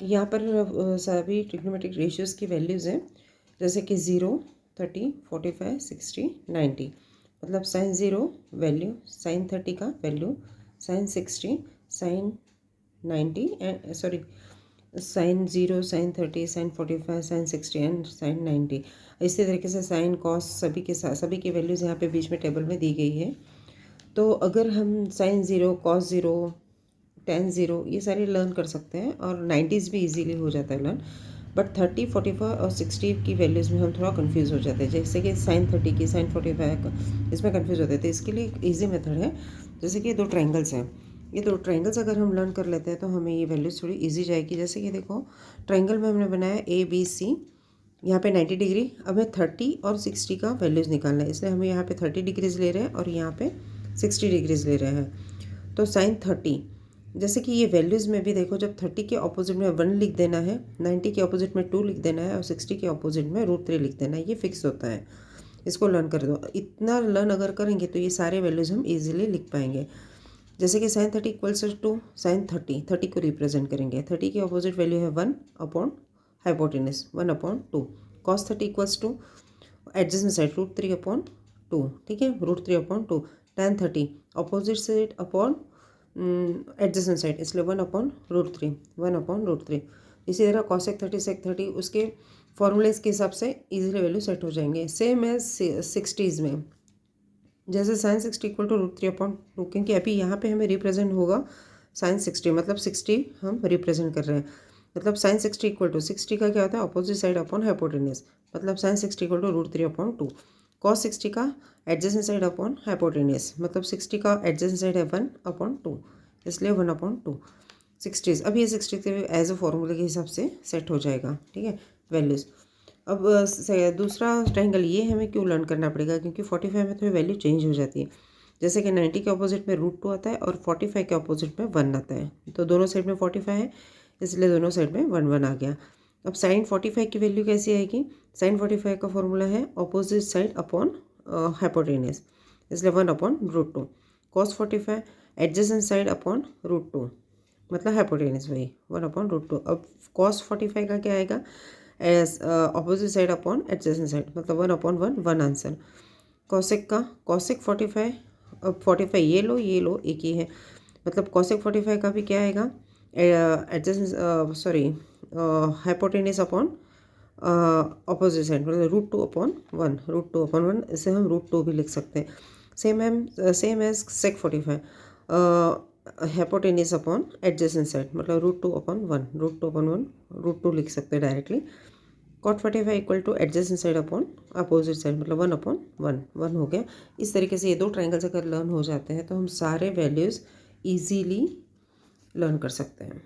यहाँ पर सभी ट्रिग्नोमेट्रिक रेशियोज़ की वैल्यूज़ हैं, जैसे कि 0, 30, 45, 60, 90। मतलब साइन 0 वैल्यू, साइन 30 का value, sine 60, sine 90 and sine 0, sine 30, sine 45, sine 60 and sine 90। इसी तरीके से साइन कॉस सभी की वैल्यूज़ यहाँ पे बीच में टेबल में दी गई है। तो अगर हम साइन 0, कॉस 0, tan 0 ये सारे लर्न कर सकते हैं और 90s भी इजीली हो जाता है लर्न। बट 30, 45 और 60 की वैल्यूज़ में हम थोड़ा कंफ्यूज हो जाते हैं, जैसे कि साइन 30 की, साइन 45 इसमें कंफ्यूज होते थे। इसके लिए एक ईजी मेथड है, जैसे कि 2 ट्रायंगल्स हैं। ये 2 ट्रायंगल्स अगर हम लर्न कर लेते हैं तो हमें ये वैल्यूज़ थोड़ी ईजी जाएगी। जैसे कि देखो, ट्रायंगल में हमने बनाया ABC, यहाँ पे 90 डिग्री। अब हमें 30 और 60 का वैल्यूज़ निकालना है, इसलिए हमें यहाँ पे 30 डिग्रीज़ ले रहे हैं और यहाँ पे 60 डिग्रीज़ ले रहे हैं। तो साइन 30, जैसे कि ये वैल्यूज़ में भी देखो, जब 30 के ऑपोजिट में 1 लिख देना है, 90 के ऑपोजिट में 2 लिख देना है और 60 के ऑपोजिट में √3 लिख देना है, ये फिक्स होता है। इसको लर्न कर दो। इतना लर्न अगर करेंगे तो ये सारे वैल्यूज़ हम ईजिली लिख पाएंगे। जैसे कि साइन 30 इक्वल्स टू साइन 30 को रिप्रेजेंट करेंगे। 30 की अपोजिट वैल्यू है 1 upon hypotenuse 1/2। Cos 30 equals to adjacent side √3/2, ठीक है, √3/2। tan 30 opposite side upon adjacent side, इसलिए 1/√3, 1/√3। इसी तरह कॉसेक 30, सेक 30, उसके फॉर्मूलेस के हिसाब से इजीली वैल्यू सेट हो जाएंगे। सेम एज 60s में, जैसे साइन 60 इक्वल टू √3/2, क्योंकि अभी यहाँ पे हमें रिप्रेजेंट होगा साइन 60, मतलब 60 हम रिप्रेजेंट कर रहे हैं। मतलब साइन 60 इक्वल टू 60 का क्या होता है, अपोजिट साइड अपॉन हाइपोटेनस, मतलब साइन 60 इक्वल टू √3/2। कॉस 60 का एडजेसेंट साइड अपॉन हाइपोटेनस, मतलब 60 का एडजेसेंट साइड है 1/2, इसलिए 1/2 60। अब ये 60 एज अ फॉर्मूले के हिसाब से सेट हो जाएगा, ठीक है, वैल्यूज़। अब दूसरा ट्रायंगल ये हमें क्यों लर्न करना पड़ेगा, क्योंकि 45 में थोड़ी वैल्यू चेंज हो जाती है। जैसे कि 90 के अपोजिट में √2 आता है और 45 के अपोजिट में 1 आता है, तो दोनों साइड में 45 है, इसलिए दोनों साइड में 1 आ गया। अब साइन 45 की वैल्यू कैसी आएगी, साइन 45 का फॉर्मूला है अपोजिट साइड अपॉन हाइपोटेनस, इसलिए 1/√2। कॉस 45 एडजेसेंट साइड अपॉन √2, मतलब हाइपोटेनस वही 1/√2। अब कॉस 45 का क्या आएगा, as opposite side upon adjacent side, मतलब 1/1, 1 आंसर। कॉसेक का, कॉसेक 45, अब 45 ये लो एक ही है, मतलब कॉसेक 45 का भी क्या आएगा, adjacent hypotenuse upon opposite side, मतलब √2/1, √2/1, इसे हम √2 भी लिख सकते हैं। Same as sec 45, hypotenuse upon adjacent side, मतलब √2/1, √2/1 लिख सकते हैं directly. Cot 45 equal to adjacent side upon opposite side, मतलब 1/1 हो गया। इस तरीके से ये 2 ट्रायंगल्स अगर लर्न हो जाते हैं तो हम सारे वैल्यूज़ ईजीली लर्न कर सकते हैं।